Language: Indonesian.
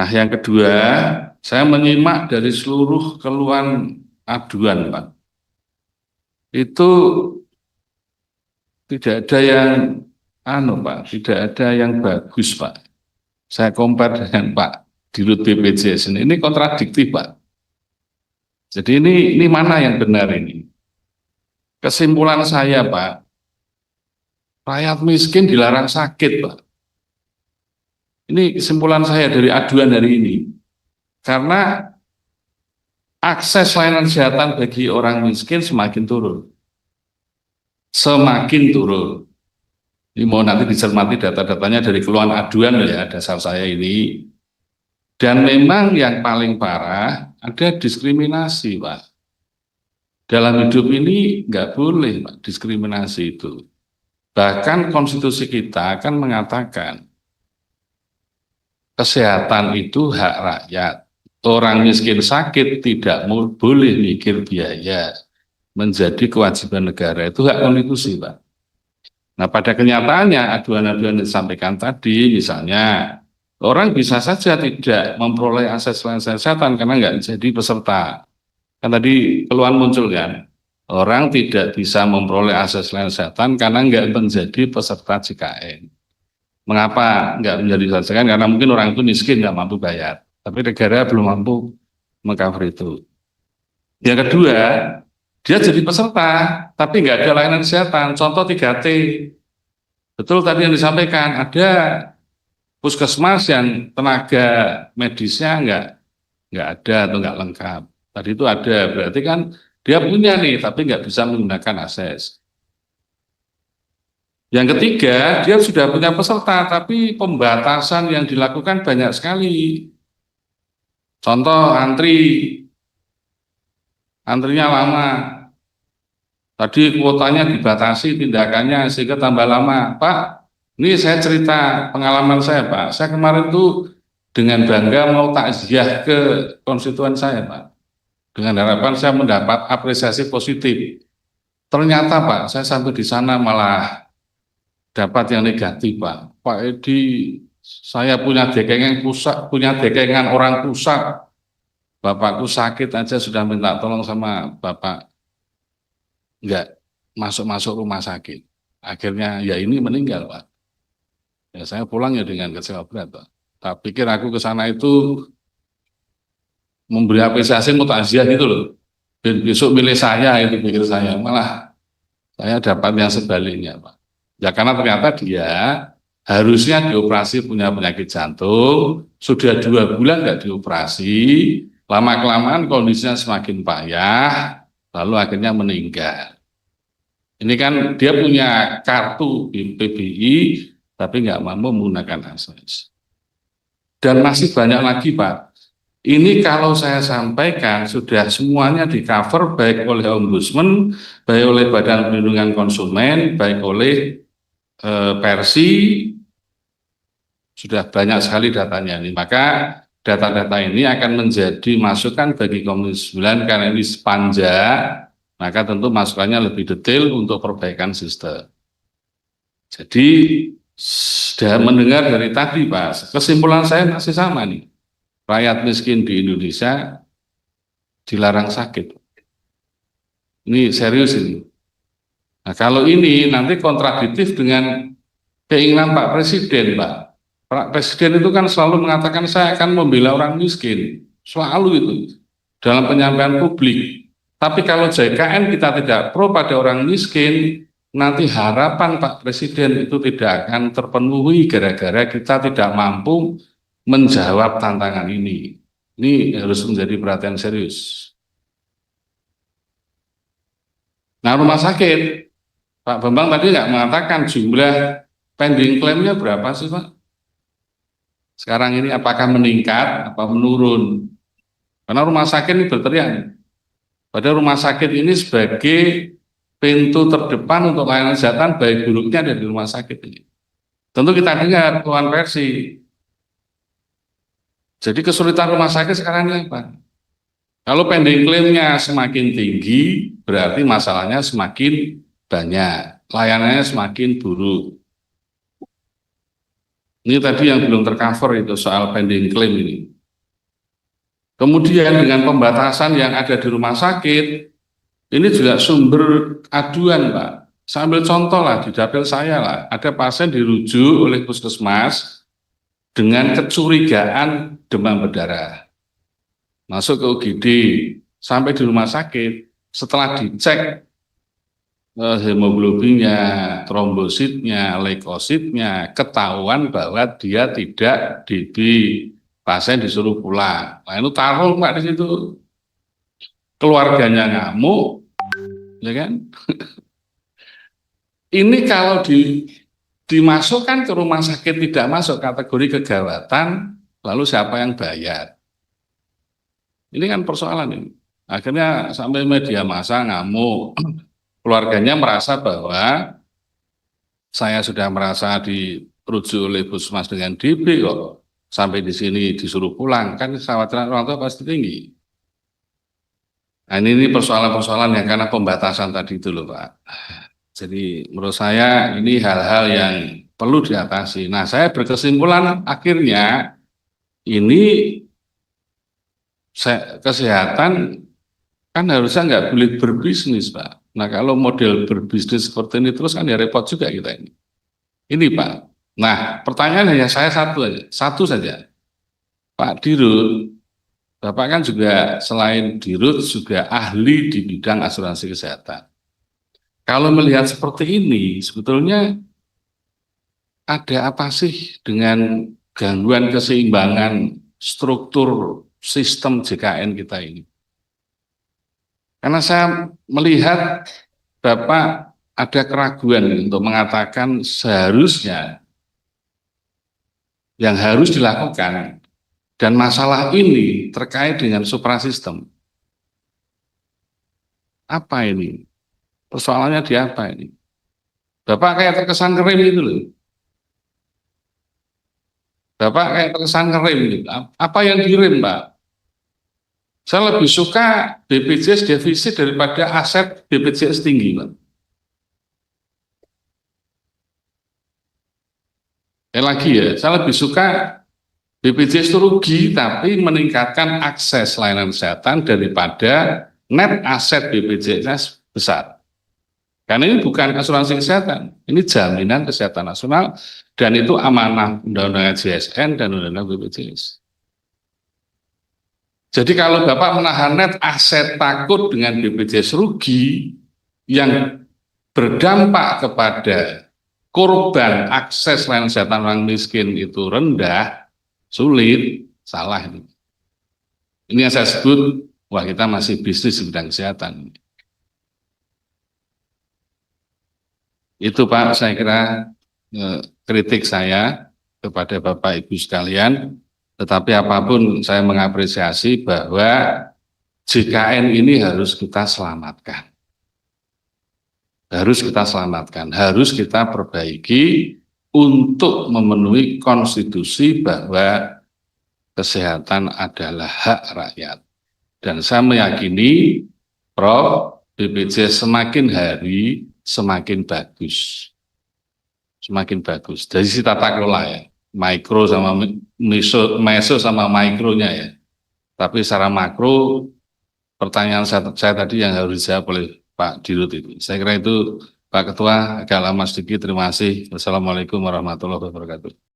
Nah, yang kedua, saya menyimak dari seluruh keluhan aduan, Pak. Itu tidak ada yang Pak, tidak ada yang bagus, Pak. Saya compare dengan Pak Dirut BPJS ini kontradiktif, Pak. Jadi ini mana yang benar ini? Kesimpulan saya, Pak, rakyat miskin dilarang sakit, Pak. Ini kesimpulan saya dari aduan hari ini. Karena akses layanan kesehatan bagi orang miskin semakin turun. Semakin turun. Ini mau nanti dicermati data-datanya dari keluhan aduan ya, dasar saya ini. Dan memang yang paling parah ada diskriminasi, Pak. Dalam hidup ini nggak boleh, Pak, diskriminasi itu. Bahkan konstitusi kita akan mengatakan kesehatan itu hak rakyat. Orang miskin sakit tidak boleh mikir biaya. Menjadi kewajiban negara, itu hak konstitusi, Pak. Nah, pada kenyataannya aduan-aduan yang disampaikan tadi, misalnya orang bisa saja tidak memperoleh akses layanan kesehatan karena nggak jadi peserta. Kan tadi keluhan muncul kan, orang tidak bisa memperoleh akses layanan kesehatan karena nggak menjadi peserta JKN. Mengapa nggak menjadi peserta JKN? Karena mungkin orang itu miskin, nggak mampu bayar. Tapi negara belum mampu mengcover itu. Yang kedua, dia jadi peserta, tapi nggak ada layanan kesehatan. Contoh 3T. Betul tadi yang disampaikan, ada puskesmas yang tenaga medisnya nggak ada atau nggak lengkap. Tadi itu ada, berarti kan dia punya nih, tapi nggak bisa menggunakan akses. Yang ketiga, dia sudah punya peserta, tapi pembatasan yang dilakukan banyak sekali. Contoh antrinya lama. Tadi kuotanya dibatasi tindakannya sehingga tambah lama. Pak, ini saya cerita pengalaman saya, Pak. Saya kemarin tuh dengan bangga mau takziah ke konstituen saya, Pak. Dengan harapan saya mendapat apresiasi positif. Ternyata, Pak, saya sampai di sana malah dapat yang negatif, Pak. Pak Edi, saya punya dekengan orang pusat. Bapakku sakit aja sudah minta tolong sama Bapak. Enggak masuk rumah sakit. Akhirnya ya ini meninggal, Pak. Ya saya pulang ya dengan kecewa berat, Pak. Tak pikir aku ke sana itu memberi apresiasi mutaziah gitu loh. Besok milih saya itu pikir saya, malah saya dapat yang sebaliknya, Pak. Ya karena ternyata dia harusnya dioperasi punya penyakit jantung, sudah 2 bulan nggak dioperasi, lama-kelamaan kondisinya semakin payah, lalu akhirnya meninggal. Ini kan dia punya kartu PBI, tapi nggak mampu menggunakan akses. Dan masih banyak lagi, Pak. Ini kalau saya sampaikan sudah semuanya di cover baik oleh Ombudsman, baik oleh Badan Perlindungan Konsumen, baik oleh Persi, sudah banyak sekali datanya ini. Maka data-data ini akan menjadi masukan bagi Komisi 9 karena ini sepanja, maka tentu masukannya lebih detail untuk perbaikan sistem. Jadi sudah mendengar dari tadi, Pak, kesimpulan saya masih sama nih. Rakyat miskin di Indonesia dilarang sakit. Ini serius ini. Nah, kalau ini nanti kontradiktif dengan keinginan Pak Presiden, Pak. Pak Presiden itu kan selalu mengatakan saya akan membela orang miskin. Selalu itu dalam penyampaian publik. Tapi kalau JKN kita tidak pro pada orang miskin, nanti harapan Pak Presiden itu tidak akan terpenuhi gara-gara kita tidak mampu menjawab tantangan ini. Ini harus menjadi perhatian serius. Nah, rumah sakit, Pak Bambang tadi nggak mengatakan jumlah pending klaimnya berapa sih, Pak? Sekarang ini apakah meningkat, apa menurun? Karena rumah sakit ini berteriak. Padahal rumah sakit ini sebagai pintu terdepan untuk layanan kesehatan baik buruknya dari rumah sakit ini. Tentu kita dengar keluhan versi. Jadi kesulitan rumah sakit sekarang ini apa? Kalau pending claim-nya semakin tinggi, berarti masalahnya semakin banyak, layanannya semakin buruk. Ini tadi yang belum tercover itu soal pending claim ini. Kemudian dengan pembatasan yang ada di rumah sakit, ini juga sumber aduan, Pak. Saya ambil contoh lah, di dapil saya lah, ada pasien dirujuk oleh puskesmas dengan kecurigaan demam berdarah. Masuk ke UGD, sampai di rumah sakit, setelah dicek hemoglobinnya, trombositnya, leukositnya, ketahuan bahwa dia tidak DB, pasien disuruh pulang. Nah itu taruh Pak di situ, keluarganya ngamuk, ya kan? Ini kalau dimasukkan ke rumah sakit tidak masuk kategori kegawatan, lalu siapa yang bayar? Ini kan persoalan ini. Akhirnya sampai media massa ngamuk, keluarganya merasa bahwa saya sudah merasa dirujuk oleh puskesmas dengan DB kok sampai di sini disuruh pulang, kan kekhawatiran orang tua pasti tinggi. Nah ini persoalan-persoalan yang karena pembatasan tadi itu loh Pak. Jadi menurut saya ini hal-hal yang perlu diatasi. Nah saya berkesimpulan akhirnya ini kesehatan kan harusnya nggak boleh berbisnis Pak. Nah kalau model berbisnis seperti ini terus kan ya repot juga kita ini. Ini Pak. Nah pertanyaan hanya saya satu saja. Pak Dirut, Bapak kan juga selain Dirut juga ahli di bidang asuransi kesehatan. Kalau melihat seperti ini, sebetulnya ada apa sih dengan gangguan keseimbangan struktur sistem JKN kita ini? Karena saya melihat Bapak ada keraguan untuk mengatakan seharusnya yang harus dilakukan dan masalah ini terkait dengan suprasistem. Apa ini? Persoalannya di apa ini? Bapak kayak terkesan ngerem gitu loh. Bapak kayak terkesan ngerem gitu. Apa yang direm, Pak? Saya lebih suka BPJS defisit daripada aset BPJS tinggi, Pak. Lagi ya, saya lebih suka BPJS itu rugi tapi meningkatkan akses layanan kesehatan daripada net aset BPJS besar. Karena ini bukan asuransi kesehatan, ini jaminan kesehatan nasional dan itu amanah Undang-Undang JSN dan Undang-Undang BPJS. Jadi kalau Bapak menahan net aset takut dengan BPJS rugi yang berdampak kepada korban akses layanan kesehatan orang miskin itu rendah, sulit, salah ini. Ini yang saya sebut, wah kita masih bisnis di bidang kesehatan. Itu Pak, saya kira kritik saya kepada Bapak Ibu sekalian, tetapi apapun saya mengapresiasi bahwa JKN ini harus kita selamatkan. Harus kita selamatkan, harus kita perbaiki untuk memenuhi konstitusi bahwa kesehatan adalah hak rakyat. Dan saya meyakini Prof. BPJS semakin hari semakin bagus. Semakin bagus. Dari sisi tata kelola ya. Mikro sama meso sama mikronya ya. Tapi secara makro, pertanyaan saya tadi yang harus dijawab oleh Pak Dirut itu. Saya kira itu Pak Ketua, agak lama sedikit. Terima kasih. Wassalamualaikum warahmatullahi wabarakatuh.